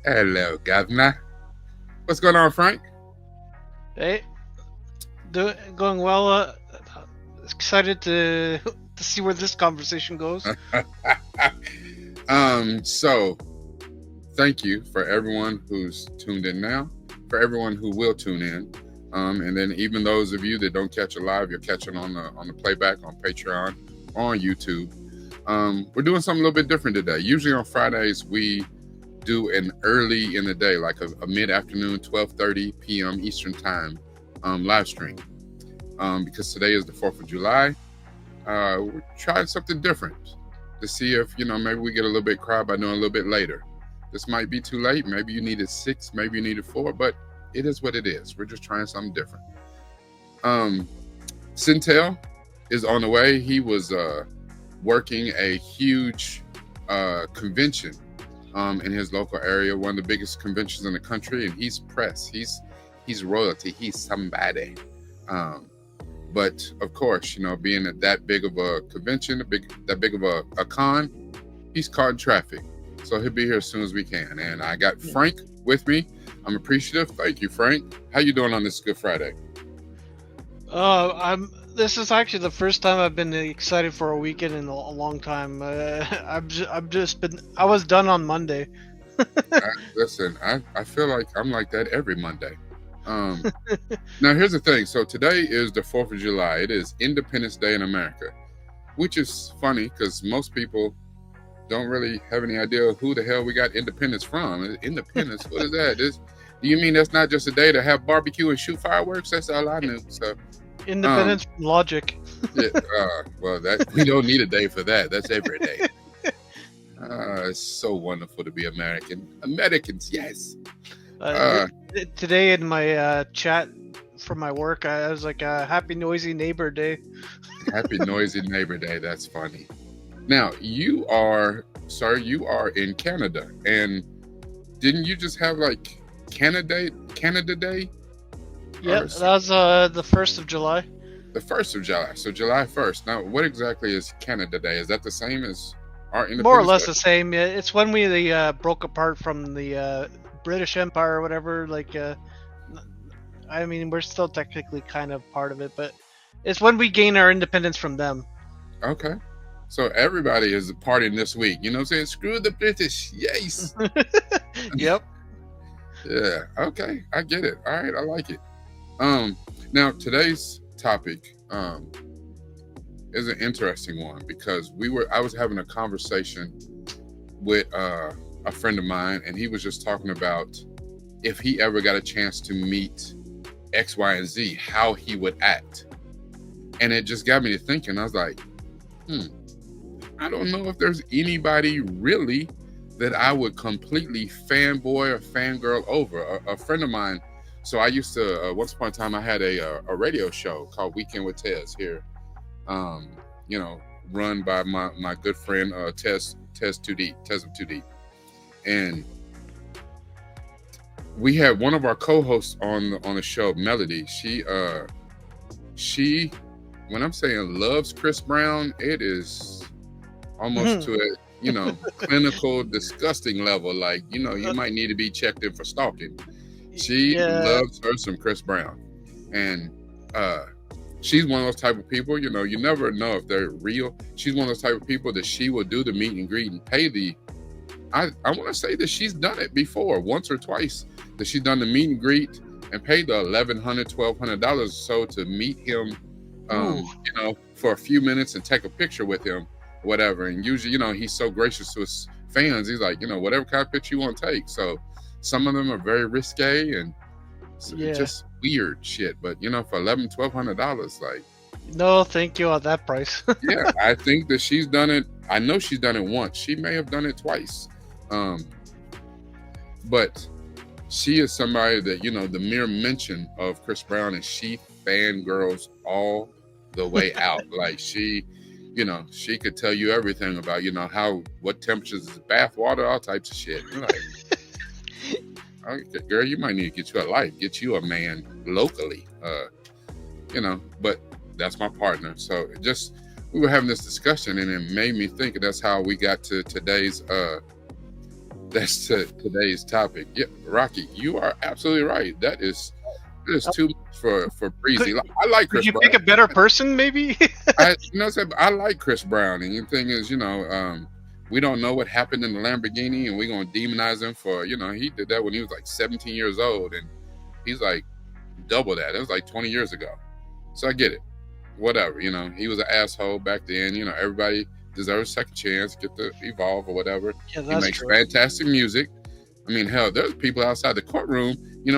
Hello, Governor. What's going on, Frank? Hey, going well. Excited to see where this conversation goes. So thank you for everyone who's tuned in now, for everyone who will tune in. And then even those of you that don't catch it live, you'll catch it on the playback on Patreon or on YouTube. We're doing something a little bit different today. Usually on Fridays, we do an early in the day, like a mid-afternoon, 12:30 p.m. Eastern time live stream. Because today is the 4th of July. We're trying something different to see if, maybe we get a little bit crowd by doing a little bit later. This might be too late. Maybe you needed 6, maybe you needed 4, but it is what it is. We're just trying something different. Sintel is on the way. He was working a huge convention in his local area, one of the biggest conventions in the country, and he's press. He's royalty. He's somebody. But of course, being at that big of a convention, that big of a con, he's caught in traffic. So he'll be here as soon as we can. And I got Frank with me. I'm appreciative. Thank you, Frank. How you doing on this Good Friday? This is actually the first time I've been excited for a weekend in a long time. I was done on Monday. Listen, I feel like I'm like that every Monday. Now here's the thing. So today is the 4th of July. It is Independence Day in America, which is funny because most people don't really have any idea who the hell we got independence from. Independence, what is that? Do you mean that's not just a day to have barbecue and shoot fireworks? That's all I knew. So Independence from logic. Yeah, well, that we don't need a day for that. That's every day. It's so wonderful to be American. Americans, yes. Today in my chat for my work, I was like, "Happy Noisy Neighbor Day." Happy Noisy Neighbor Day. That's funny. Now you are in Canada, and didn't you just have like Canada Day? Yeah, that was the 1st of July. The 1st of July. So July 1st. Now, what exactly is Canada Day? Is that the same as our Independence More or less Day? the same. Yeah, it's when we broke apart from the British Empire or whatever. Like, I mean, we're still technically kind of part of it, but it's when we gain our independence from them. Okay. So everybody is partying this week. You know what I'm saying? Screw the British. Yes. Yep. Yeah. Okay. I get it. All right. I like it. Now today's topic is an interesting one because I was having a conversation with a friend of mine, and he was just talking about if he ever got a chance to meet X, Y, and Z, how he would act. And it just got me to thinking. I was like, I don't know if there's anybody really that I would completely fanboy or fangirl over. A friend of mine, so I used to, once upon a time, I had a radio show called Weekend with Tez here, run by my good friend Tez of 2 Deep. And we had one of our co-hosts on the show, Melody. She, when I'm saying loves Chris Brown, it is almost to a, clinical disgusting level. Like, you might need to be checked in for stalking. She loves her some Chris Brown. And she's one of those type of people, you never know if they're real. She's one of those type of people that she will do the meet and greet and pay I want to say that she's done it before, once or twice, that she's done the meet and greet and paid the $1,100, $1,200 or so to meet him, for a few minutes and take a picture with him, whatever. And usually, he's so gracious to his fans. He's like, whatever kind of picture you want to take. So some of them are very risque and just weird shit. But, for $1,100, $1,200, like, no, thank you on that price. yeah, I think that she's done it. I know she's done it once. She may have done it twice. But she is somebody that, the mere mention of Chris Brown, and she fangirls all the way out. Like she could tell you everything about, what temperatures is bath water, all types of shit. Like, girl, you might need to get you a life, get you a man locally, but that's my partner. So we were having this discussion, and it made me think that's how we got to today's that's today's topic. Yeah, Rocky, you are absolutely right. That is too much for Breezy. I like Could Chris you Brown. pick a better person, maybe? I like Chris Brown, and the thing is, we don't know what happened in the Lamborghini, and we're gonna demonize him for, he did that when he was like 17 years old, and he's like double that. It was like 20 years ago. So I get it. Whatever, he was an asshole back then. Everybody deserves a second chance, get to evolve or whatever. Yeah, He makes fantastic music. I mean, hell, there's people outside the courtroom,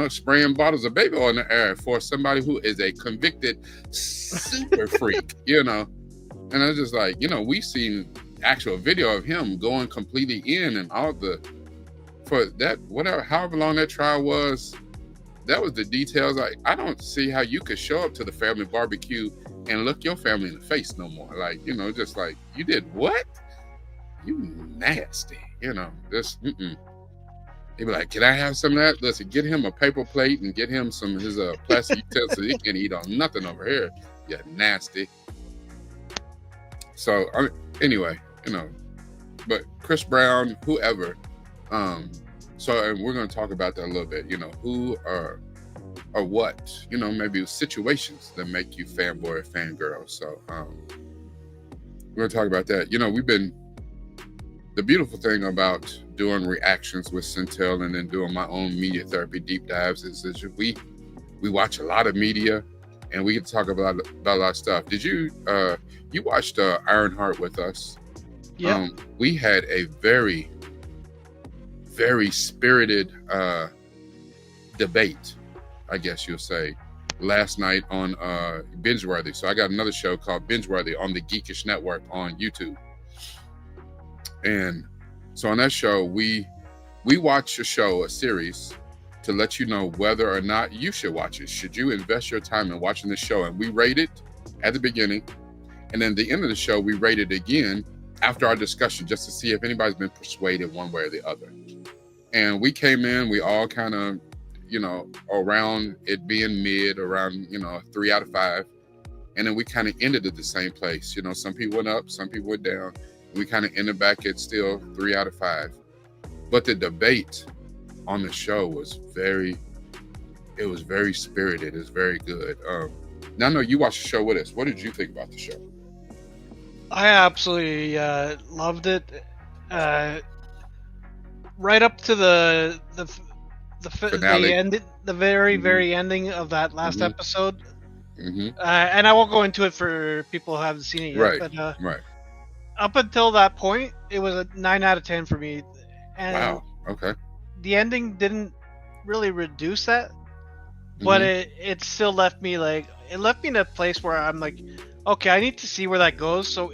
spraying bottles of baby oil in the air for somebody who is a convicted super freak, And I was just like, we seen actual video of him going completely in and all for that, whatever, however long that trial was, that was the details. I don't see how you could show up to the family barbecue and look your family in the face no more. Like, just like, you did what? You nasty, just, He'd be like, can I have some of that? Listen, get him a paper plate and get him some of his plastic utensils. He can't eat on nothing over here. Yeah, nasty. So, anyway, but Chris Brown, whoever. So, and we're going to talk about that a little bit, who or what, maybe situations that make you fanboy or fangirl. So, we're going to talk about that. The beautiful thing about doing reactions with Centel and then doing my own media therapy deep dives is that we watch a lot of media and we get to talk about a lot of stuff. Did you watched Ironheart with us? Yeah. We had a very, very spirited debate, I guess you'll say, last night on Bingeworthy. So I got another show called Bingeworthy on the Geekish Network on YouTube. And so on that show, we watch a series to let you know whether or not you should watch it. Should you invest your time in watching the show? And we rate it at the beginning. And then at the end of the show, we rate it again after our discussion just to see if anybody's been persuaded one way or the other. And we came in, we all kind of, around it being mid, around, 3 out of 5. And then we kind of ended at the same place. Some people went up, some people went down. We kind of ended back at still 3 out of 5. But the debate on the show was very spirited. It's very good. Now I know you watched the show with us. What did you think about the show? I absolutely loved it. Right up to the end, the very, very ending of that last episode. And I won't go into it for people who haven't seen it yet. Right. But, right. Up until that point, it was a 9 out of 10 for me. And wow. Okay. The ending didn't really reduce that, but it still left me in a place where I'm like, okay, I need to see where that goes. So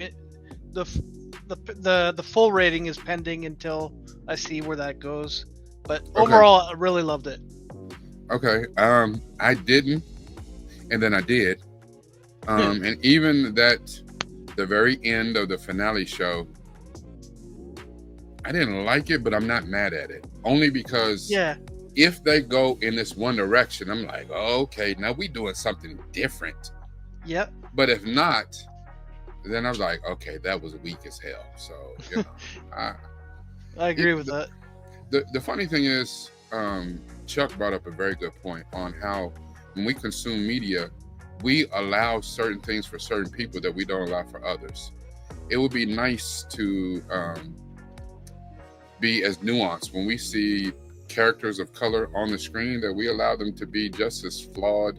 the full rating is pending until I see where that goes. But overall, I really loved it. Okay. I didn't, and then I did. And even the very end of the finale show, I didn't like it, but I'm not mad at it. Only because if they go in this one direction, I'm like, oh, okay, now we doing something different. Yep. But if not, then I was like, okay, that was weak as hell. So, I agree with that. The funny thing is, Chuck brought up a very good point on how when we consume media, we allow certain things for certain people that we don't allow for others. It would be nice to be as nuanced when we see characters of color on the screen, that we allow them to be just as flawed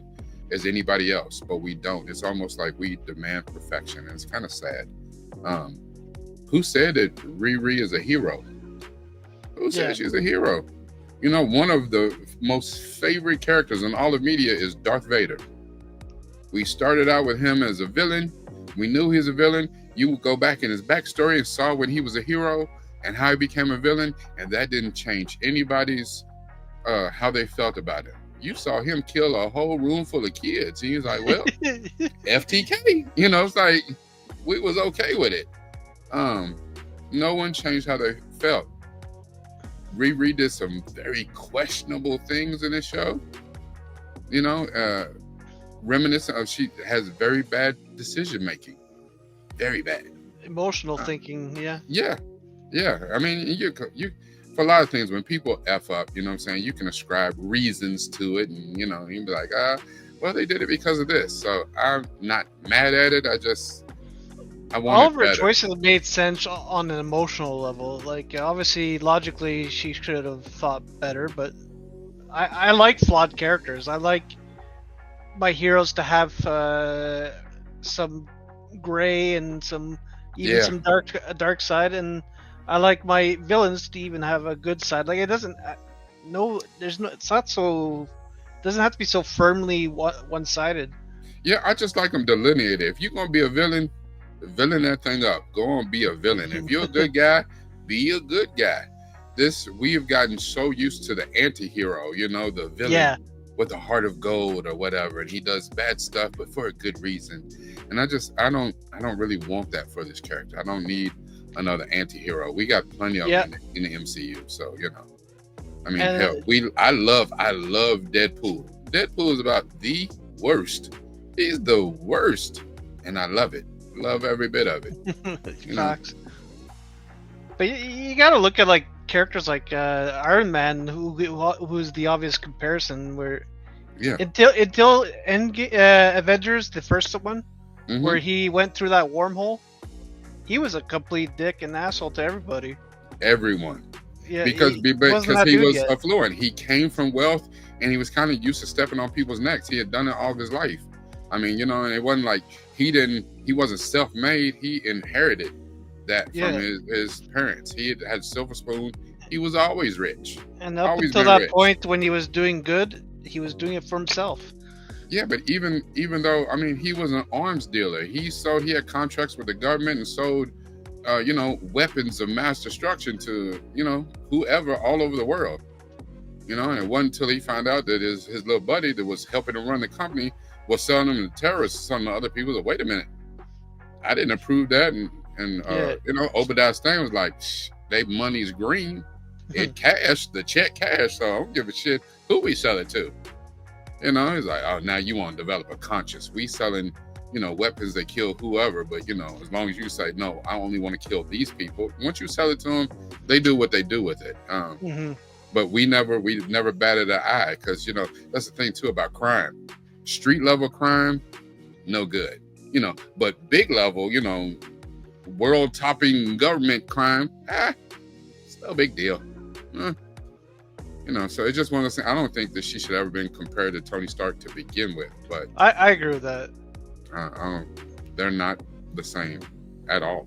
as anybody else, but we don't. It's almost like we demand perfection, and it's kind of sad. Who said that Riri is a hero? Who said she's a hero? One of the most favorite characters in all of media is Darth Vader. We started out with him as a villain. We knew he was a villain. You would go back in his backstory and saw when he was a hero and how he became a villain, and that didn't change anybody's how they felt about him. You saw him kill a whole room full of kids. He was like, well, FTK. It's like, we was okay with it. No one changed how they felt. Riri did some very questionable things in this show. Reminiscent of, she has very bad decision making. Very bad. Emotional thinking, yeah. Yeah. I mean, for a lot of things, when people F up, you know what I'm saying, you can ascribe reasons to it, and you know, you'd be like, well, they did it because of this. So I'm not mad at it. I want All it of her better. choices made sense on an emotional level. Like, obviously, logically, she should have thought better, but I like flawed characters. I like my heroes to have some gray and some some dark side, and I like my villains to even have a good side. Like, it doesn't it's not so, it doesn't have to be so firmly one-sided. Yeah, I just like them delineated. If you're gonna be a villain that thing up. Go on, be a villain. If you're a good guy, be a good guy. We've gotten so used to the anti-hero, you know, the villain with the heart of gold or whatever, and he does bad stuff but for a good reason. And I don't really want that for this character. I don't need another anti-hero. We got plenty of them in the MCU, so you know. I mean, hell, I love Deadpool. Deadpool is about the worst. He's the worst, and I love it. Love every bit of it. Facts. But you gotta look at like characters like Iron Man, who's the obvious comparison. Where until Avengers, the first one, where he went through that wormhole, he was a complete dick and asshole to everybody. Everyone. Yeah, because he was affluent. He came from wealth, and he was kind of used to stepping on people's necks. He had done it all of his life. I mean, you know, and it wasn't like he wasn't self-made. He inherited that from his parents. He had silver spoon. He was always rich. And up until that point, when he was doing good, he was doing it for himself. Yeah, but even though, I mean, he was an arms dealer. He had contracts with the government and sold, you know, weapons of mass destruction to, you know, whoever all over the world. You know, and it wasn't until he found out that his little buddy that was helping him run the company was selling them to terrorists, some of the other people. That, wait a minute, I didn't approve that, and you know, Obadiah Stane was like, they money's green, it cash, the check cash, so I don't give a shit who we sell it to. You know, he's like, oh, now you want to develop a conscience. We selling, you know, weapons that kill whoever, but you know, as long as you say no, I only want to kill these people. Once you sell it to them, they do what they do with it. But we never batted an eye, because you know that's the thing too about crime. Street level crime, no good, you know, but big level, you know, world topping government crime, it's no big deal. You know, so it's just one of those things. I don't think that she should ever been compared to Tony Stark to begin with, but I agree with that. They're not the same at all.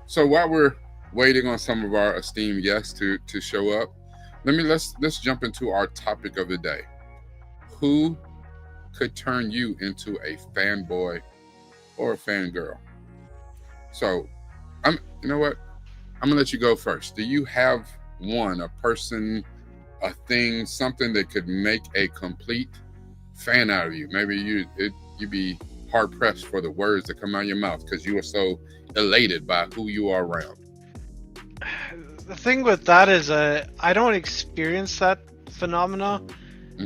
So while we're waiting on some of our esteemed guests to show up, let's jump into our topic of the day. Who could turn you into a fanboy or a fangirl? So, you know what? I'm gonna let you go first. Do you have a person, a thing, something that could make a complete fan out of you? Maybe you'd be hard pressed for the words that come out of your mouth because you are so elated by who you are around. The thing with that is, I don't experience that phenomena.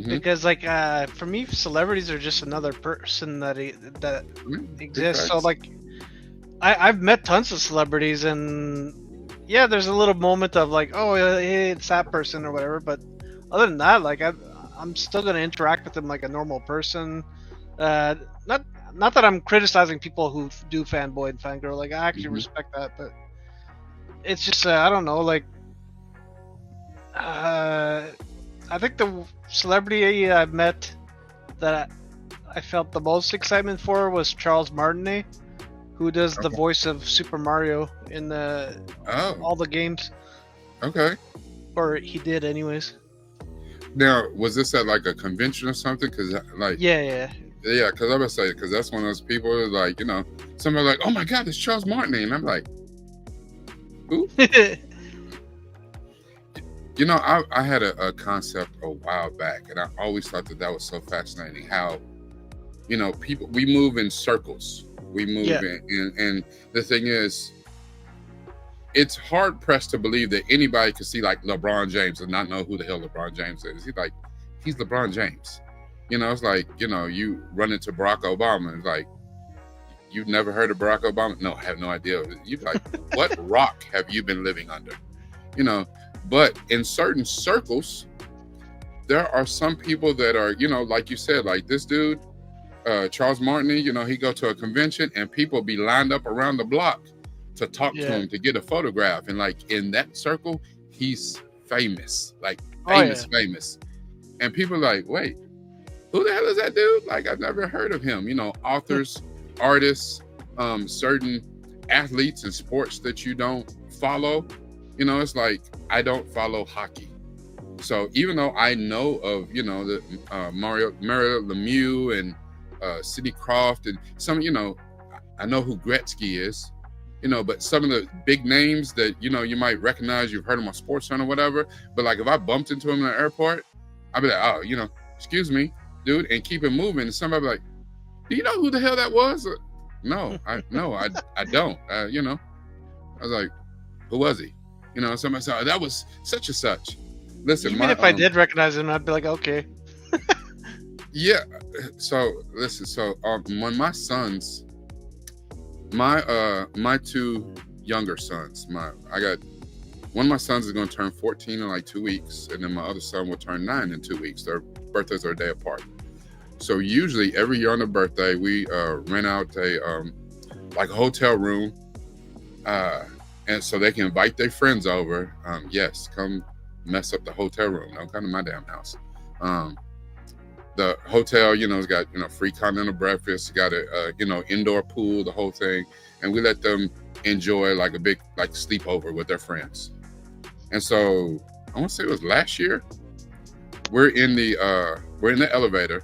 Because like for me, celebrities are just another person that exists. So like I've met tons of celebrities, and yeah, there's a little moment of like, oh, hey, it's that person or whatever, but other than that, like I'm still gonna interact with them like a normal person. Not that I'm criticizing people who do fanboy and fangirl, like I actually respect that, but it's just I don't know, like I think the celebrity I've met that I felt the most excitement for was Charles Martinet, who does the voice of Super Mario in all the games. Okay. Or he did, anyways. Now, was this at like a convention or something? Because like because I'm gonna say, because that's one of those people who like, you know, somebody like, oh my God, it's Charles Martinet, and I'm like, who? You know, I had a concept a while back, and I always thought that was so fascinating. How, you know, we move in circles. We move and the thing is, it's hard pressed to believe that anybody could see like LeBron James and not know who the hell LeBron James is. He's LeBron James. You know, it's like, you know, you run into Barack Obama, and it's like, you've never heard of Barack Obama? No, I have no idea. You're like, what rock have you been living under? You know, but in certain circles, there are some people that are, you know, like you said, like this dude, Charles Martinet, you know, he go to a convention and people be lined up around the block to talk to him, to get a photograph. And like in that circle, he's famous, like famous. And people are like, wait, who the hell is that dude? Like, I've never heard of him. You know, authors, artists, certain athletes in sports that you don't follow. You know, it's like, I don't follow hockey. So even though I know of, you know, the Mario Lemieux and Sidney Croft and some, you know, I know who Gretzky is, you know, but some of the big names that, you know, you might recognize, you've heard them on SportsCenter or whatever. But like if I bumped into him in the airport, I'd be like, oh, you know, excuse me, dude, and keep it moving. And somebody be like, do you know who the hell that was? No, I don't. You know, I was like, who was he? You know, somebody said, that was such and such. Listen, even if I did recognize him, I'd be like, okay. Yeah. So listen. So when my sons, my two younger sons, I got one of my sons is going to turn 14 in like 2 weeks, and then my other son will turn 9 in 2 weeks. Their birthdays are a day apart. So usually every year on their birthday, we rent out a like a hotel room, and so they can invite their friends over. Yes, come mess up the hotel room. Don't come to my damn house. The hotel, you know, has got, you know, free continental breakfast, got a, you know, indoor pool, the whole thing. And we let them enjoy like a big, like sleepover with their friends. And so I want to say it was last year, we're in the elevator.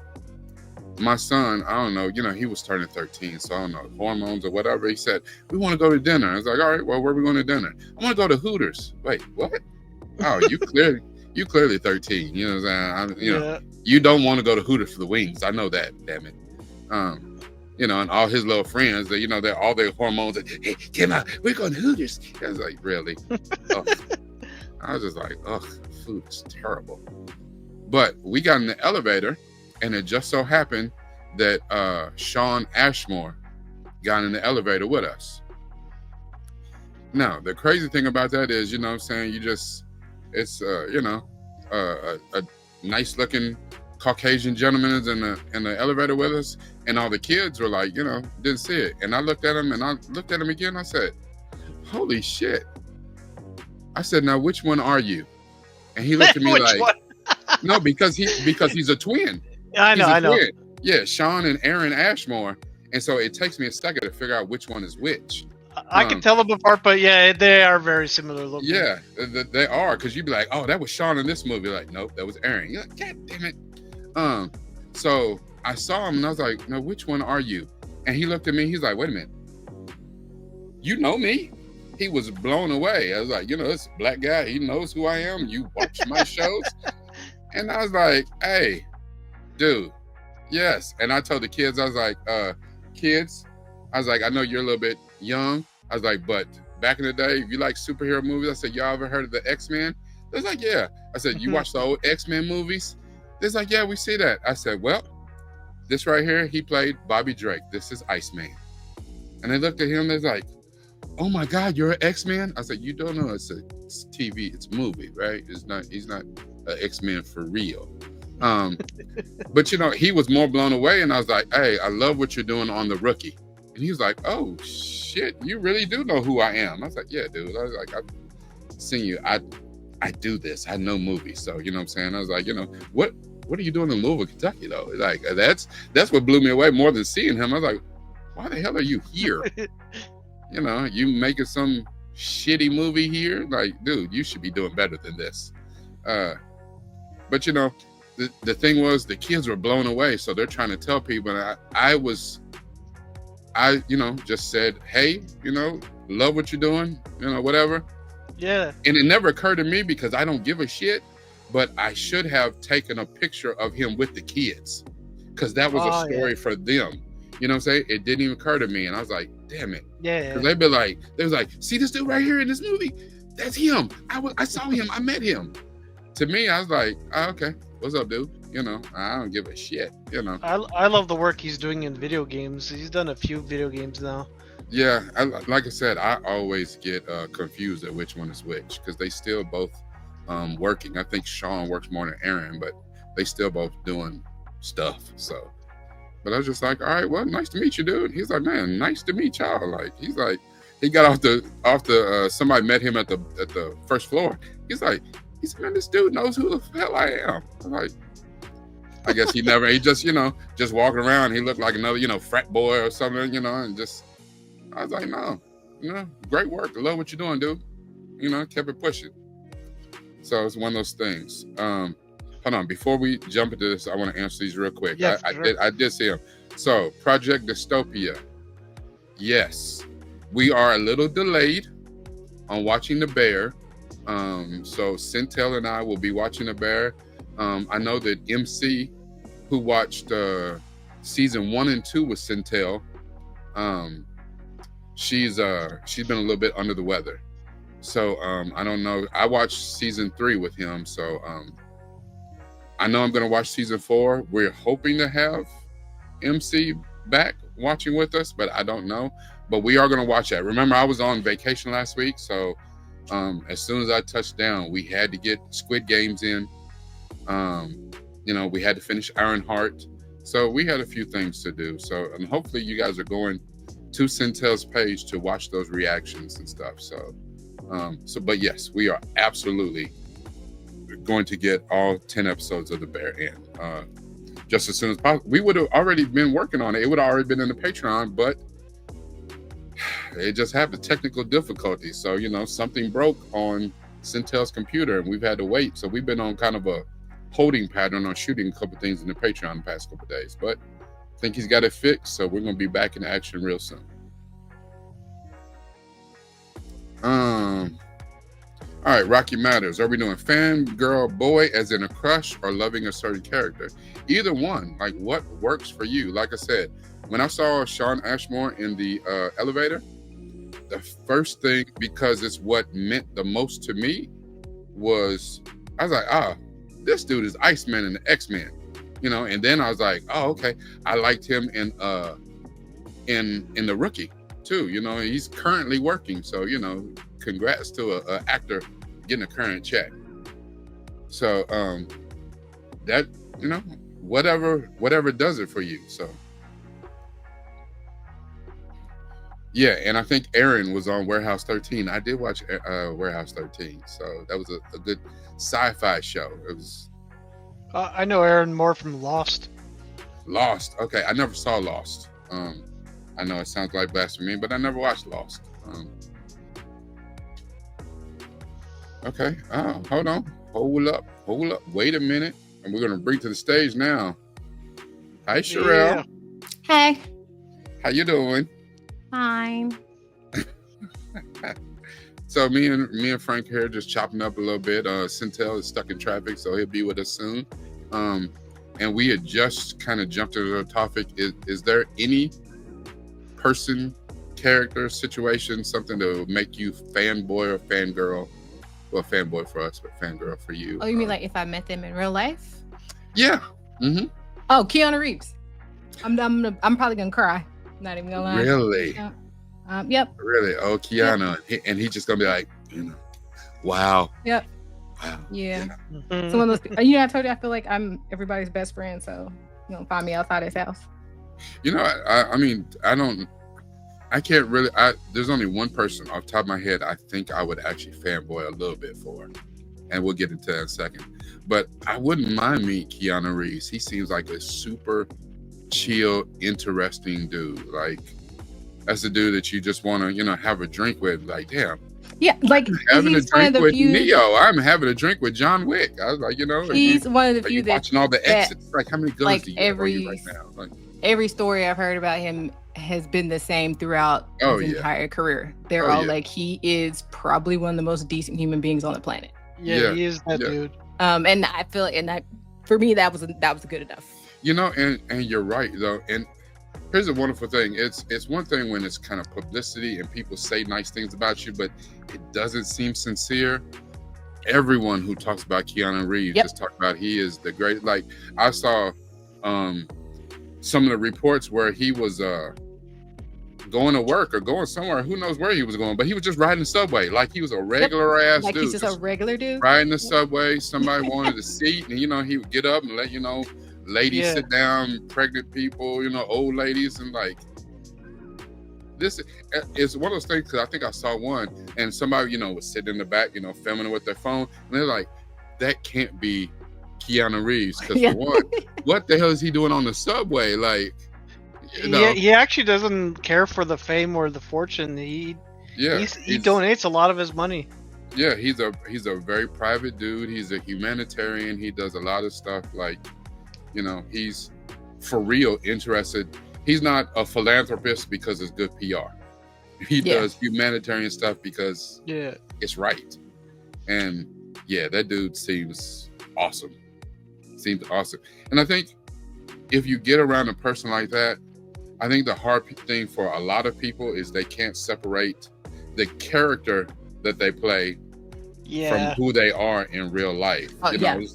My son, I don't know, you know, he was turning 13. So I don't know, hormones or whatever. He said, we want to go to dinner. I was like, all right, well, where are we going to dinner? I want to go to Hooters. Wait, what? Oh, you clearly 13. You know what I'm saying? You know, you don't want to go to Hooters for the wings. I know that, damn it. You know, and all his little friends, that, you know, they're all their hormones. And, hey, come on, we're going to Hooters. I was like, really? I was just like, ugh, food is terrible. But we got in the elevator, and it just so happened that Sean Ashmore got in the elevator with us. Now, the crazy thing about that is, you know what I'm saying, it's you know, a nice looking Caucasian gentleman is in the elevator with us, and all the kids were like, you know, didn't see it. And I looked at him, and I looked at him again. I said, holy shit. I said, now which one are you? And he looked at me like, no, because he's a twin. I know. Yeah, Sean and Aaron Ashmore. And so it takes me a second to figure out which one is which. I can tell them apart, but yeah, they are very similar looking. Yeah, they are, because you'd be like, oh, that was Sean in this movie. Like, nope, that was Aaron. You're like, God damn it. So I saw him, and I was like, no, which one are you? And he looked at me. He's like, wait a minute. You know me? He was blown away. I was like, you know, this black guy, he knows who I am. You watch my shows. And I was like, hey, dude, yes. And I told the kids, I was like, kids, I was like, I know you're a little bit young. I was like, but back in the day, if you like superhero movies, I said, y'all ever heard of the X-Men? They're like, yeah. I said, you watch the old X-Men movies? They're like, yeah, we see that. I said, well, this right here, he played Bobby Drake. This is Iceman. And they looked at him, they're like, oh my God, you're an X-Men? I said, you don't know, it's TV, it's a movie, right? He's not an X-Men for real. But you know, he was more blown away, and I was like, hey, I love what you're doing on The Rookie. And he was like, oh shit, you really do know who I am. I was like, yeah, dude. I was like, I've seen you. I do this. I know movies. So, you know what I'm saying? I was like, you know, what are you doing in Louisville, Kentucky, though? Like, that's what blew me away more than seeing him. I was like, why the hell are you here? You know, you making some shitty movie here? Like, dude, you should be doing better than this. But, you know, the thing was, the kids were blown away. So they're trying to tell people. And I, you know, just said, hey, you know, love what you're doing, you know, whatever. Yeah. And it never occurred to me, because I don't give a shit, but I should have taken a picture of him with the kids, because that was a story for them. You know what I'm saying? It didn't even occur to me. And I was like, damn it. Yeah. Because they was like, see this dude right here in this movie? That's him. I saw him. I met him. To me, I was like, oh, okay. What's up, dude? You know, I don't give a shit. You know. I love the work he's doing in video games. He's done a few video games now. Yeah, like I said, I always get confused at which one is which because they still both working. I think Sean works more than Aaron, but they still both doing stuff. So, but I was just like, all right, well, nice to meet you, dude. He's like, man, nice to meet y'all. Like, he's like, he got off the somebody met him at the first floor. He said, man, this dude knows who the hell I am. I'm like, I guess he just, just walking around. He looked like another, frat boy or something, and just. I was like, no, great work. I love what you're doing, dude. Kept it pushing. So it's one of those things. Hold on, before we jump into this, I want to answer these real quick. Yes, I did see them. So Project Dystopia. Yes, we are a little delayed on watching The Bear. So Centel and I will be watching The Bear. I know that MC, who watched season 1 and 2 with Centel, she's been a little bit under the weather. So I don't know. I watched season 3 with him. So I know I'm going to watch season 4. We're hoping to have MC back watching with us, but I don't know. But we are going to watch that. Remember, I was on vacation last week. So as soon as I touched down, we had to get Squid Games in. We had to finish Ironheart. So we had a few things to do. So and hopefully you guys are going to Centel's page to watch those reactions and stuff. So, but yes, we are absolutely going to get all 10 episodes of The Bear in just as soon as possible. We would have already been working on it. It would have already been in the Patreon, but it just had the technical difficulties. So, something broke on Centel's computer and we've had to wait. So we've been on kind of a holding pattern on shooting a couple things in the Patreon the past couple days, but I think he's got it fixed, so we're going to be back in action real soon. All right, Rocky Matters. Are we doing fangirl boy as in a crush or loving a certain character? Either one. Like, what works for you? Like I said, when I saw Shawn Ashmore in the elevator, the first thing, because it's what meant the most to me, was I was like, this dude is Iceman in the X-Men. And then I was like, oh, okay. I liked him in The Rookie too. He's currently working. So, congrats to a actor getting a current check. So that, whatever does it for you. So yeah, and I think Aaron was on Warehouse 13. I did watch Warehouse 13. So that was a good sci-fi show. It was I know Aaron more from Lost. Lost. Okay, I never saw Lost. I know it sounds like blasphemy, but I never watched Lost. Okay. Hold on. Hold up. Wait a minute. And we're gonna bring to the stage now. Hi, Sherelle. Yeah. Hey. How you doing? Fine. So me and Frank here just chopping up a little bit. Centel is stuck in traffic, so he'll be with us soon. And we had just kind of jumped into the topic. Is there any person, character, situation, something that would make you fanboy or fangirl? Well, fanboy for us, but fangirl for you. Oh, you mean like if I met them in real life? Yeah. Mm-hmm. Oh, Keanu Reeves. I'm probably gonna cry. Not even gonna lie. Really? Yep. Really? Oh, Keanu, yep. And he's just gonna be like, wow. Yep. Wow. Yeah. Mm-hmm. So one of those. I told you I feel like I'm everybody's best friend. So find me outside his house. I mean, I can't really. There's only one person off the top of my head I think I would actually fanboy a little bit for, and we'll get into that in a second. But I wouldn't mind meeting Keanu Reeves. He seems like a super chill, interesting dude. Like, that's the dude that you just want to, have a drink with. Like, damn. Yeah, like having a drink with Neo. I'm having a drink with John Wick. I was like, he's one of the few that watching all the exits. Like, how many guns like do you have on you right now? Like, every story I've heard about him has been the same throughout his entire career. They're all like, he is probably one of the most decent human beings on the planet. Yeah, he is that dude. And I feel like, for me, that was good enough. And you're right though. And here's a wonderful thing. It's one thing when it's kind of publicity and people say nice things about you, but it doesn't seem sincere. everyone who talks about Keanu Reeves just talk about he is the great. Like I saw some of the reports where he was going to work or going somewhere. Who knows where he was going, but he was just riding the subway like he was a regular ass like dude. He's just a regular dude riding the subway. Somebody wanted a seat, and he would get up and let ladies sit down, pregnant people, old ladies, and like this is one of those things. Because I think I saw one, and somebody was sitting in the back, filming with their phone, and they're like, "That can't be Keanu Reeves." Because for one, what the hell is he doing on the subway? Like, he actually doesn't care for the fame or the fortune. He donates a lot of his money. Yeah, he's a very private dude. He's a humanitarian. He does a lot of stuff like, he's for real interested. He's not a philanthropist because it's good PR. He does humanitarian stuff because it's right. And that dude seems awesome. And I think if you get around a person like that, I think the hard thing for a lot of people is they can't separate the character that they play from who they are in real life. Like I'm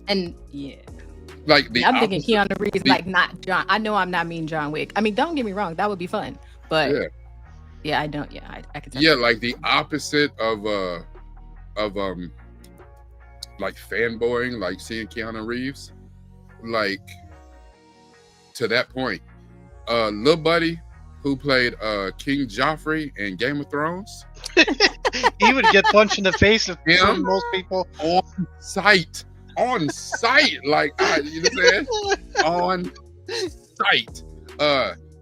thinking Keanu Reeves, like not John. I know I'm not mean John Wick. I mean, don't get me wrong, that would be fun, but I don't. I can. Like the opposite of like fanboying, like seeing Keanu Reeves, like to that point. Lil Buddy, who played King Joffrey in Game of Thrones, he would get punched in the face of most people on sight. Like you know what I'm saying? On sight.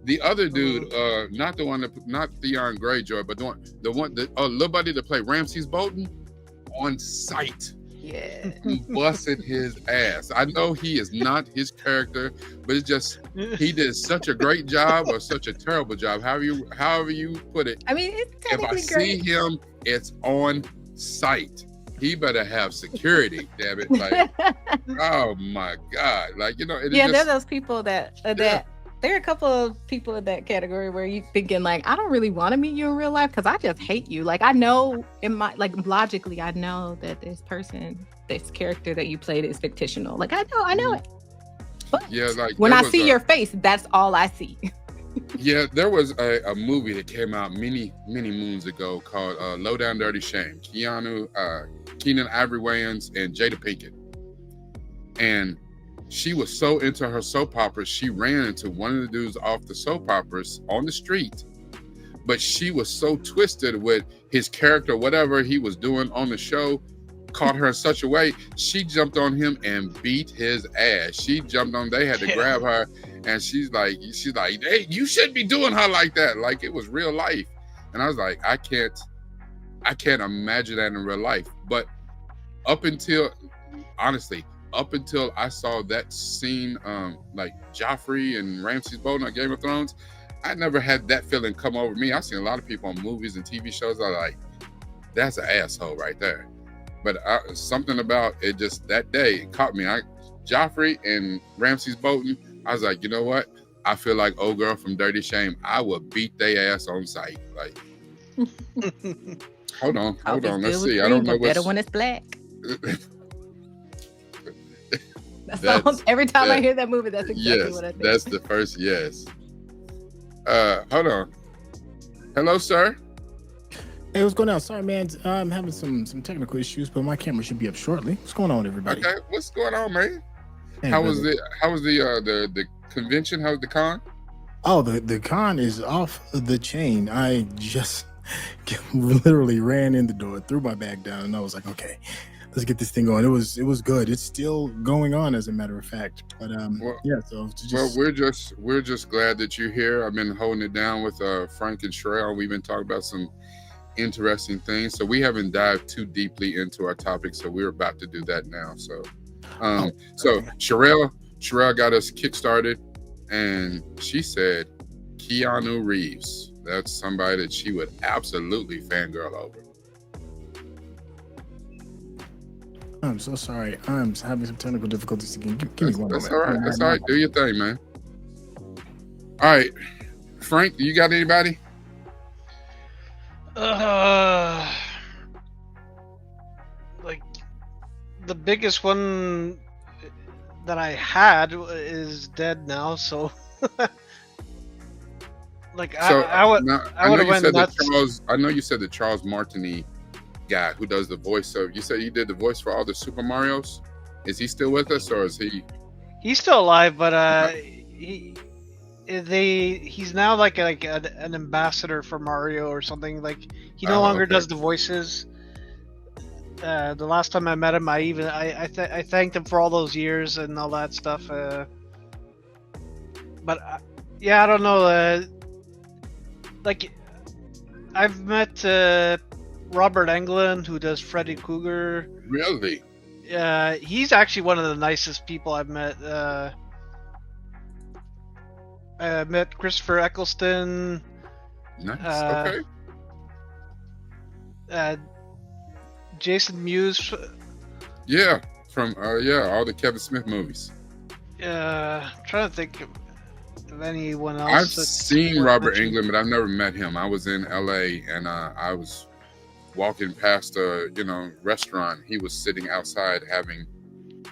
The other dude, not Theon Greyjoy, but the one Lil Buddy that played Ramses Bolton, on sight. Yeah, busted his ass. I know he is not his character, but it's just he did such a great job or such a terrible job. However you put it. I mean, it's technically if I see him, it's on sight. He better have security. Damn it! Like, oh my God! Like there are those people that there are a couple of people in that category where you thinking like, I don't really want to meet you in real life because I just hate you. Like I know logically, I know that this character that you played is fictional. Like I know it. But when I see your face, that's all I see. There was a movie that came out many moons ago called Low Down Dirty Shame. Keenan Ivory Wayans and Jada Pinkett. And she was so into her soap operas, she ran into one of the dudes off the soap operas on the street. But she was so twisted with his character, whatever he was doing on the show, caught her in such a way, she jumped on him and beat his ass. They had to grab her, and she's like, hey, you shouldn't be doing her like that. Like it was real life. And I was like, I can't imagine that in real life. But up until I saw that scene, like Joffrey and Ramses Bolton on Game of Thrones, I never had that feeling come over me. I've seen a lot of people on movies and TV shows that are like, that's an asshole right there. But something about it just that day it caught me. Joffrey and Ramses Bolton, I was like, you know what? I feel like old girl from Dirty Shame. I would beat their ass on sight. Like, hold on. Let's see. I don't know what's better when it's black. Every time I hear that movie, that's exactly what I think. That's the first yes. Hold on. Hello, sir. Hey, what's going on? Sorry, man. I'm having some technical issues, but my camera should be up shortly. What's going on, everybody? Okay, what's going on, man? Hey, how was the convention? How was the con? Oh, the con is off the chain. I just literally ran in the door, threw my bag down, and I was like, okay, let's get this thing going. It was good. It's still going on, as a matter of fact. But we're just glad that you're here. I've been holding it down with Frank and Sherelle. We've been talking about some interesting things. So we haven't dived too deeply into our topic. So we're about to do that now. So, Sherelle got us kickstarted, and she said Keanu Reeves. That's somebody that she would absolutely fangirl over. I'm so sorry. I'm having some technical difficulties again. Give me one moment. That's all right. That's all right. Do your thing, man. All right. Frank, you got anybody? Like the biggest one that I had is dead now, so like So I would now, I would have you went said nuts. that Charles. I know you said the Charles Martinet guy who does the voice of. You said he did the voice for all the Super Mario's. Is he still with us, or is he? He's still alive, but he's now like an ambassador for Mario or something. Like he no longer does the voices. The last time I met him, I thanked him for all those years and all that stuff. But yeah, I don't know. Like I've met Robert Englund, who does Freddy Krueger. Really? He's actually one of the nicest people I've met. I met Christopher Eccleston. Nice. Okay. Jason Mewes. Yeah, from all the Kevin Smith movies. I'm trying to think of anyone else. I've seen Robert Englund, but I've never met him. I was in LA and I was walking past a restaurant. He was sitting outside having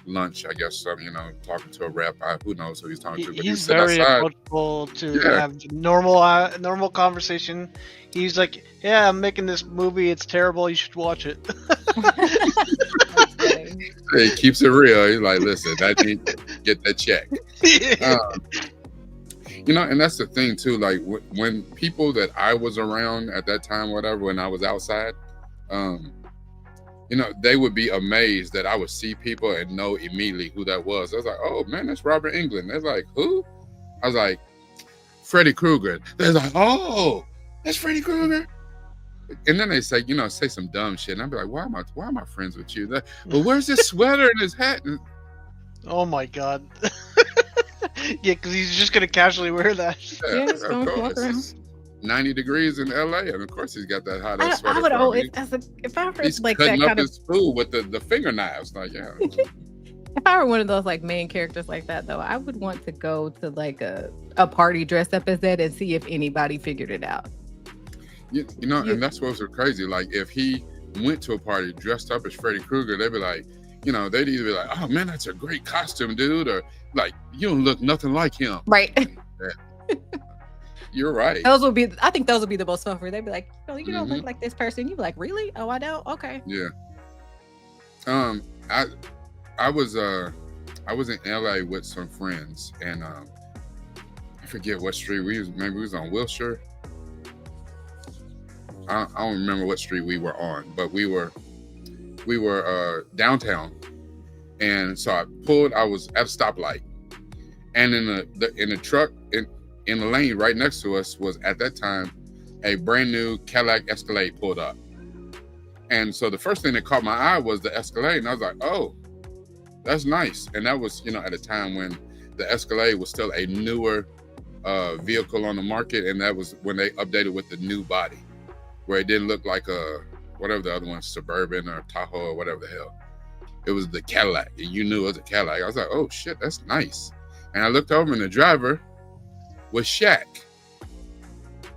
lunch, I guess, talking to a rep. Who knows who he's talking to, but he's very approachable to have normal conversation. He's like, yeah, I'm making this movie, it's terrible, you should watch it. He keeps it real. He's like, listen, I need to get that check. And that's the thing too, like when people that I was around at that time, whatever, when I was outside, they would be amazed that I would see people and know immediately who that was. I was like, oh man, that's Robert Englund. They're like, who? I was like, Freddy Krueger. They're like, oh, that's Freddy Krueger. And then they say, say some dumb shit. And I'd be like, why am I friends with you? Like, well, where's his sweater and his hat? And, oh my God. Yeah, because he's just going to casually wear that. Yeah, it's going to walk around. 90 degrees in LA, and of course he's got that hot ass sweater. I would always, if I were he's like cutting that up kind his food with the fingernails. Like, yeah. If I were one of those like main characters like that, though, I would want to go to like a party dressed up as that and see if anybody figured it out. And that's what's so crazy. Like, if he went to a party dressed up as Freddy Krueger, they'd be like, they'd either be like, oh man, that's a great costume, dude, or like, you don't look nothing like him. Right. Yeah. You're right. I think those would be the most fun for you. They'd be like, you don't look like this person. You'd be like, really? Oh, I don't? Okay. Yeah. I was in LA with some friends, and I forget what street maybe we was on Wilshire. I don't remember what street we were on, but we were downtown, and so I was at a stoplight, and in the truck in the lane right next to us was at that time a brand new Cadillac Escalade pulled up. And so the first thing that caught my eye was the Escalade, and I was like, oh, that's nice. And that was, at a time when the Escalade was still a newer vehicle on the market, and that was when they updated with the new body, where it didn't look like whatever the other one, Suburban or Tahoe or whatever the hell. It was the Cadillac, and you knew it was a Cadillac. I was like, oh shit, that's nice. And I looked over, and the driver was Shaq.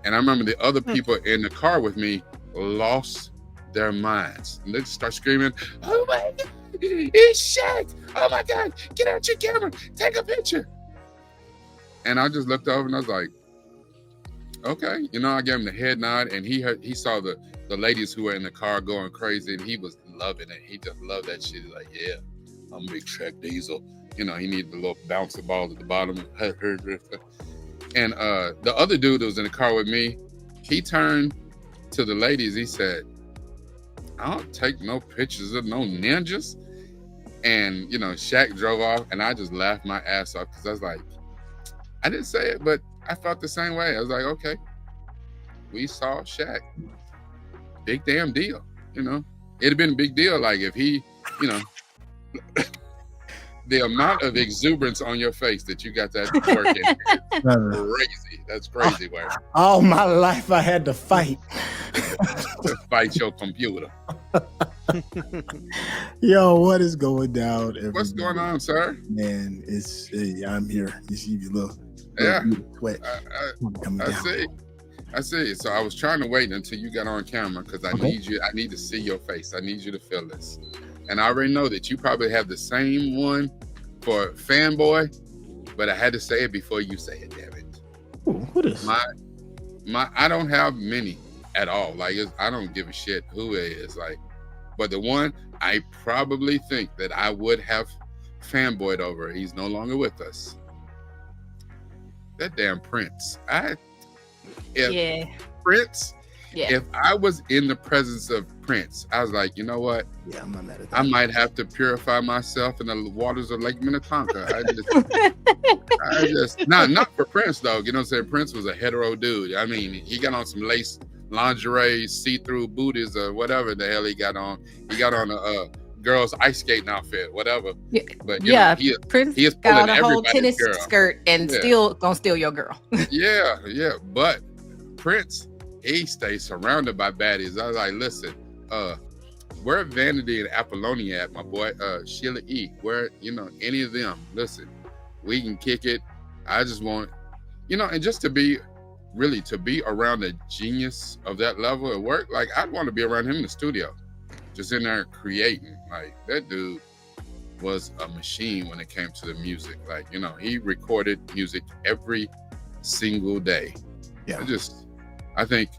And I remember the other people in the car with me lost their minds. And they just start screaming, oh my God, it's Shaq. Oh my God, get out your camera, take a picture. And I just looked over and I was like, okay. I gave him the head nod, and he saw the ladies who were in the car going crazy, and he was loving it. He just loved that shit. He's like, yeah, I'm a big Shaq Diesel. He needed the little bouncy ball at the bottom. And the other dude that was in the car with me, he turned to the ladies. He said, I don't take no pictures of no ninjas. And, Shaq drove off, and I just laughed my ass off because I was like, I didn't say it, but I felt the same way. I was like, okay, we saw Shaq. Big damn deal, It'd have been a big deal, like if he, the amount of exuberance on your face that you got that working is crazy. That's crazy, man. All my life I had to fight. To fight your computer. Yo, what is going down? What's going on, sir? Man, I'm here. You see the little sweat. I see. So I was trying to wait until you got on camera because I need you. I need to see your face. I need you to feel this. and I already know that you probably have the same one for Fanboy, but I had to say it before you say it, damn it. Ooh, what is my I don't have many at all. Like I don't give a shit who it is. Like, but the one I probably think that I would have fanboyed over, he's no longer with us. That damn Prince. Prince. Yeah. If I was in the presence of Prince, I was like, you know what? Yeah, I'm not mad at that. I might have to purify myself in the waters of Lake Minnetonka. I just not for Prince though. You know what I'm saying? Prince was a hetero dude. I mean, he got on some lace lingerie, see-through booties or whatever the hell he got on. He got on a girl's ice skating outfit, whatever. Yeah, but you know, Prince he is got a whole tennis skirt and still gonna steal your girl. yeah. But Prince, he stays surrounded by baddies. I was like, listen, where Vanity and Apollonia at, my boy? Sheila E. Where, you know, any of them? Listen, we can kick it. I just want, you know, and just to be around a genius of that level at work, like I'd want to be around him in the studio, just in there creating. Like that dude was a machine when it came to the music. Like, you know, he recorded music every single day. Yeah. I think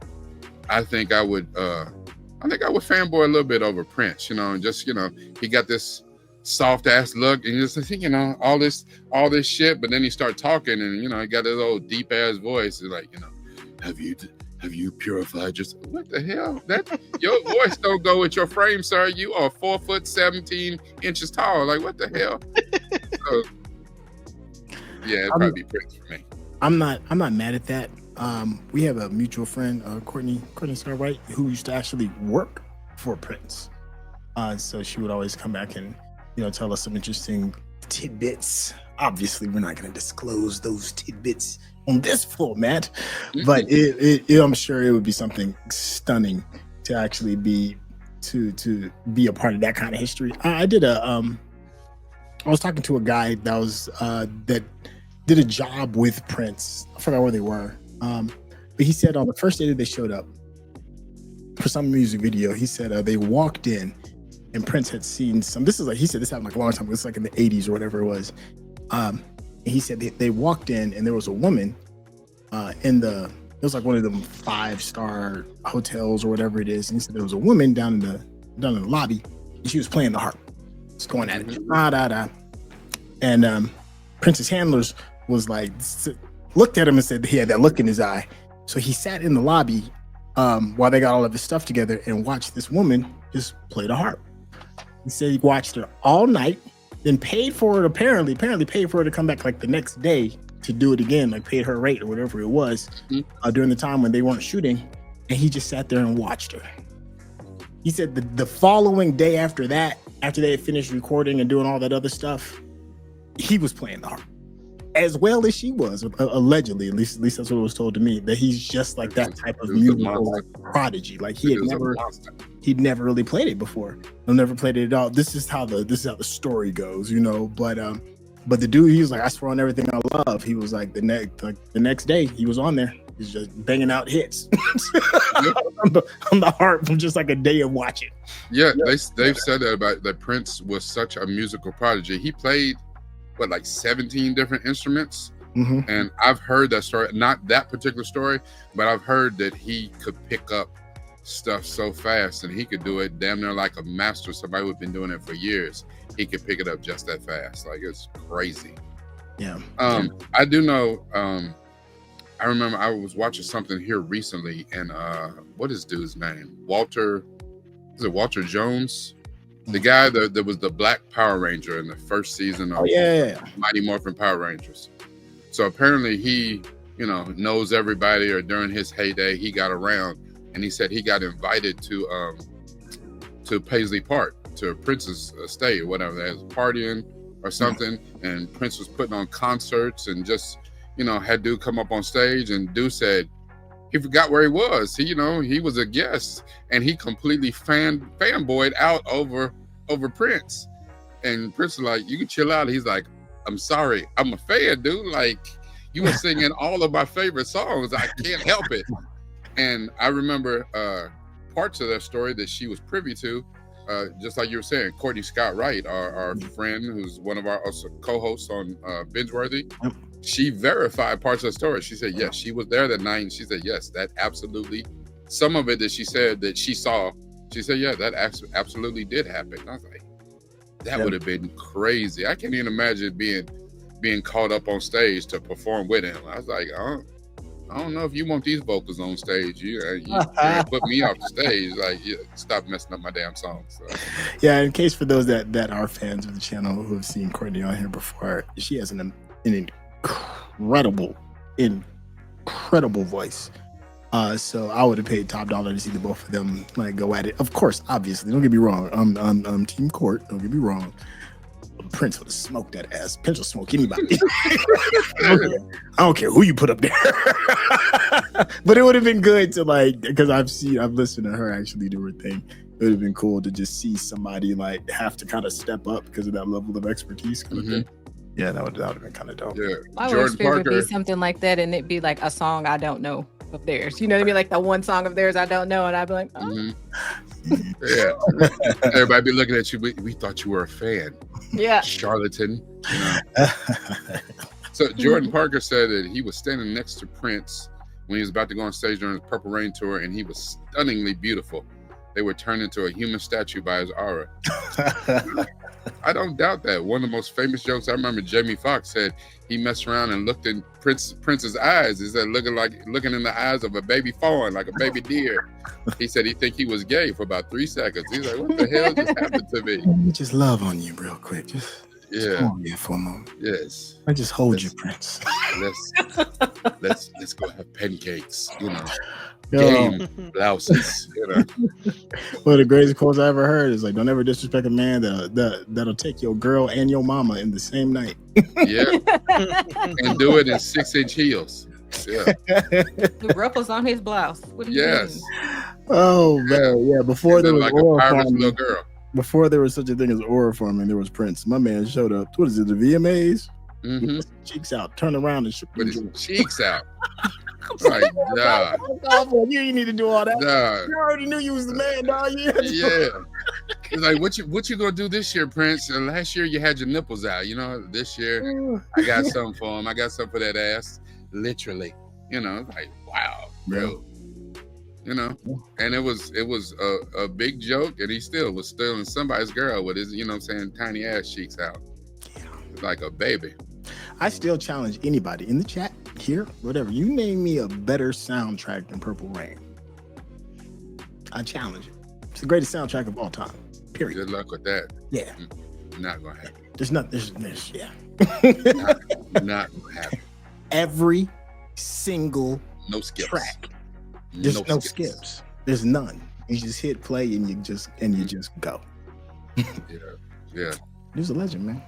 I would fanboy a little bit over Prince, you know, and just, you know, he got this soft ass look and just, you know, all this shit, but then he started talking and, you know, he got this old deep ass voice. It's like, you know, have you purified yourself? What the hell? That your voice don't go with your frame, sir. You are 4 foot 17 inches tall. Like, what the hell? So, yeah, it'd probably be Prince for me. I'm not mad at that. We have a mutual friend, Courtney Starwhite, who used to actually work for Prince. So she would always come back and, you know, tell us some interesting tidbits. Obviously, we're not going to disclose those tidbits on this format, but I'm sure it would be something stunning to actually be a part of that kind of history. I was talking to a guy that was that did a job with Prince. I forgot where they were. But he said on the first day that they showed up for some music video, he said they walked in and Prince had seen some. He said this happened like a long time ago. It's like in the 80s or whatever it was. And he said they walked in and there was a woman it was like one of them 5-star hotels or whatever it is. And he said there was a woman down in the lobby and she was playing the harp. Just going at it. Da. And Prince's handlers was like, looked at him and said he had that look in his eye. So he sat in the lobby while they got all of his stuff together and watched this woman just play the harp. He said he watched her all night, then paid for it, apparently paid for her to come back like the next day to do it again, like paid her rate or whatever it was during the time when they weren't shooting. And he just sat there and watched her. He said the following day after that, after they had finished recording and doing all that other stuff, he was playing the harp as well as she was, allegedly. At least that's what was told to me, that he's just like that type of musical like prodigy. Like he'd never really played it before. He'll never played it at all. This is how the story goes, you know. But the dude, he was like, I swear on everything I love. He was like the next day he was on there. He's just banging out hits on the harp from just like a day of watching. Yeah, they've said that about that Prince was such a musical prodigy. He played like 17 different instruments. And I've heard that story, not that particular story, but I've heard that he could pick up stuff so fast and he could do it damn near like a master, somebody who'd been doing it for years. He could pick it up just that fast. Like, it's crazy. Yeah. I do know, I remember I was watching something here recently and what is dude's name? Walter Jones? The guy that was the Black Power Ranger in the first season of Mighty Morphin Power Rangers. So apparently he, you know, knows everybody, or during his heyday, he got around, and he said he got invited to Paisley Park, to Prince's estate or whatever. They was partying or something, and Prince was putting on concerts and just, you know, had dude come up on stage, and dude said he forgot where he was. He, you know, he was a guest, and he completely fanboyed out over Prince. And Prince was like, you can chill out. He's like, I'm sorry, I'm a fan, dude. Like, you were singing all of my favorite songs. I can't help it. And I remember parts of that story that she was privy to. just like you were saying, Courtney Scott Wright, our friend, who's one of our co-hosts on Bingeworthy, she verified parts of the story. She said, yes, she was there that night. And she said, yes, that absolutely, some of it that she said that she saw, she said, yeah, that absolutely did happen. And I was like, that would have been crazy. I can't even imagine being called up on stage to perform with him. I was like, I don't know if you want these vocals on stage. You put me off the stage. Like, stop messing up my damn song. So. Yeah, in case for those that are fans of the channel who have seen Courtney on here before, she has an incredible voice. So I would have paid top dollar to see the both of them like go at it. Of course, obviously, don't get me wrong. I'm Team Court. Don't get me wrong. Prince would have smoked that ass. Prince will smoke anybody. I don't care who you put up there. But it would have been good to like, because I've listened to her actually do her thing. It would have been cool to just see somebody like have to kind of step up because of that level of expertise. Kind of thing. Yeah, that would have been kind of dope. Yeah, my worst fear would be something like that, and it'd be like a song I don't know of theirs. You know what I mean? Like the one song of theirs I don't know, and I'd be like, oh. Yeah, everybody be looking at you. We thought you were a fan. Yeah, charlatan. You know? So Jordan Parker said that he was standing next to Prince when he was about to go on stage during his Purple Rain tour, and he was stunningly beautiful. They were turned into a human statue by his aura. I don't doubt that. One of the most famous jokes I remember, Jamie Foxx said he messed around and looked in Prince's eyes. He said looking in the eyes of a baby fawn, like a baby deer. He said he think he was gay for about 3 seconds. He's like, what the hell just happened to me? Let me just love on you real quick. Just come on here for a moment. Yes. I just hold you, Prince. Let's go have pancakes. You know. Game blouses, you know. One of the greatest quotes I ever heard is like, "Don't ever disrespect a man that'll take your girl and your mama in the same night." Yeah, and do it in 6-inch heels. Yeah, the ruffles on his blouse. What do you mean? Oh man, yeah. Before there was like a pirate's little girl. Before there was such a thing as aura farming, there was Prince. My man showed up. What is it? The VMAs? Cheeks out, turn around and shook with his cheeks out. Like, nah. You need to do all that. Nah. You already knew you was the man, dog. Yeah. It's like, what you gonna do this year, Prince? Last year you had your nipples out. You know, this year I got something for him. I got something for that ass. Literally. You know, like, wow, bro. You know, and it was a big joke, and he still was stealing somebody's girl with his, you know what I'm saying, tiny ass cheeks out. Like a baby. I still challenge anybody in the chat here, whatever. You name me a better soundtrack than Purple Rain. I challenge it. It's the greatest soundtrack of all time. Period. Good luck with that. Yeah. Not gonna happen. There's not gonna happen. Every single no skips. Track. There's no skips. There's none. You just hit play and you just go. Yeah. He's a legend, man.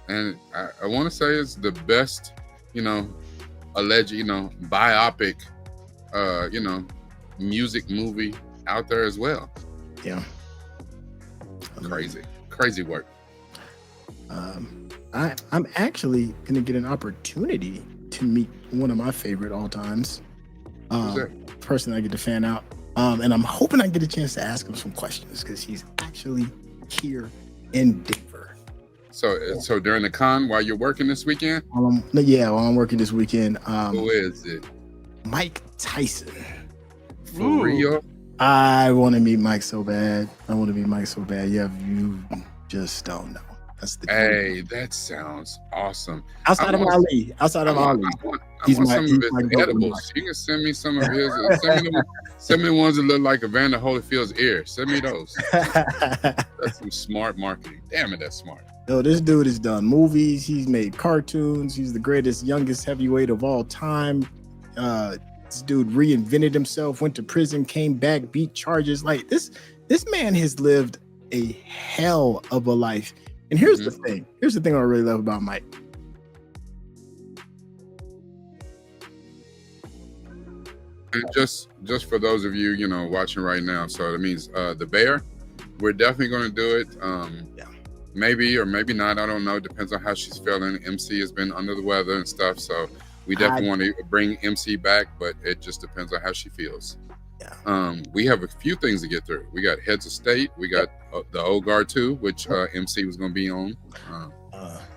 And I want to say it's the best, you know, alleged, you know, biopic, you know, music movie out there as well. Yeah. Crazy work. I'm actually going to get an opportunity to meet one of my favorite all times. Person I get to fan out. And I'm hoping I get a chance to ask him some questions because he's actually here in Denver. So during the con, while you're working this weekend? While I'm working this weekend. Who is it? Mike Tyson. For real? I want to meet Mike so bad. Yeah, you just don't know. That's the Hey, that sounds awesome. Outside of Ali. He's some of his edibles. You can send me some of his. Send me the ones that look like Evander Holyfield's ear. Send me those. That's some smart marketing. Damn it, that's smart. Yo, this dude has done movies. He's made cartoons. He's the greatest, youngest heavyweight of all time. This dude reinvented himself, went to prison, came back, beat charges. Like this man has lived a hell of a life. And here's the thing. Here's the thing I really love about Mike. And just for those of you, you know, watching right now, so that means the Bear, we're definitely going to do it. Maybe or maybe not. I don't know. Depends on how she's feeling. MC has been under the weather and stuff, so we definitely want to bring MC back, but it just depends on how she feels. We have a few things to get through. We got Heads of State. We got the Old Guard 2, which MC was going to be on.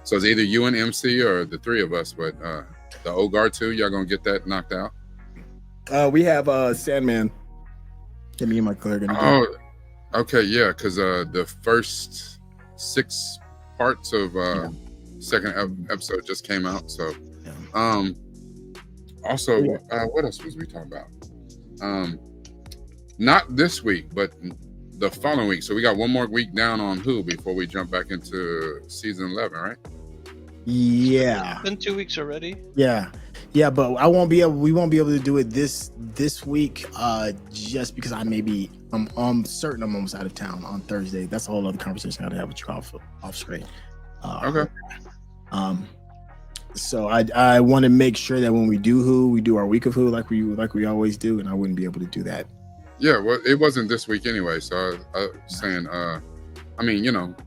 So it's either you and MC or the three of us. But the Old Guard 2, y'all going to get that knocked out? We have Sandman. Get me and my clerk. Okay, yeah, because the first 6 parts of second episode just came out. So, also, what else was we talking about? Not this week, but the following week. So we got one more week down on Who before we jump back into season 11, right? Yeah. It's been 2 weeks already. Yeah, but we won't be able to do it this week, just because I'm certain I'm almost out of town on Thursday. That's a whole other conversation I gotta have with you off screen. Okay. So I want to make sure that when we do Who, we do our week of Who like we always do, and I wouldn't be able to do that. Yeah, well, it wasn't this week anyway. So I was saying,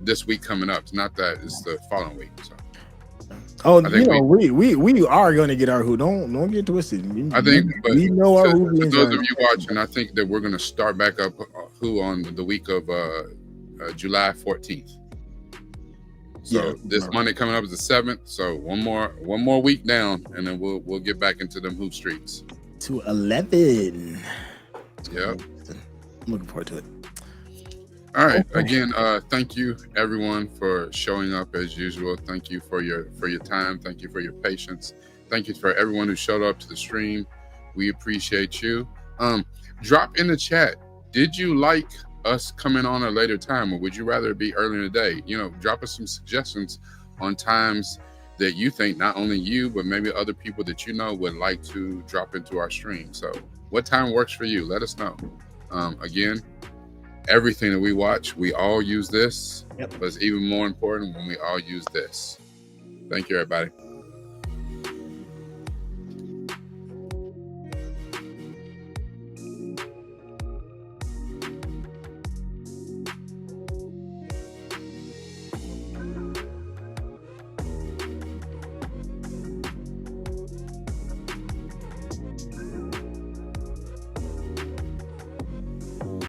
this week coming up. It's not that; it's the following week. So. Oh, we are going to get our Who. Don't get twisted. I think, but we know our Who. For those of you watching, I think that we're going to start back up Who on the week of July 14th. So this Monday coming up is the 7th. So one more week down, and then we'll get back into them Who streets. To 11. Yeah, I'm looking forward to it. All right. Okay. Again, thank you everyone for showing up as usual. Thank you for your time. Thank you for your patience. Thank you for everyone who showed up to the stream. We appreciate you. Drop in the chat. Did you like us coming on a later time, or would you rather it be early in the day? Drop us some suggestions on times that you think not only you, but maybe other people that you know would like to drop into our stream. So what time works for you? Let us know. Again, everything that we watch, we all use this, but it's even more important when we all use this. Thank you, everybody.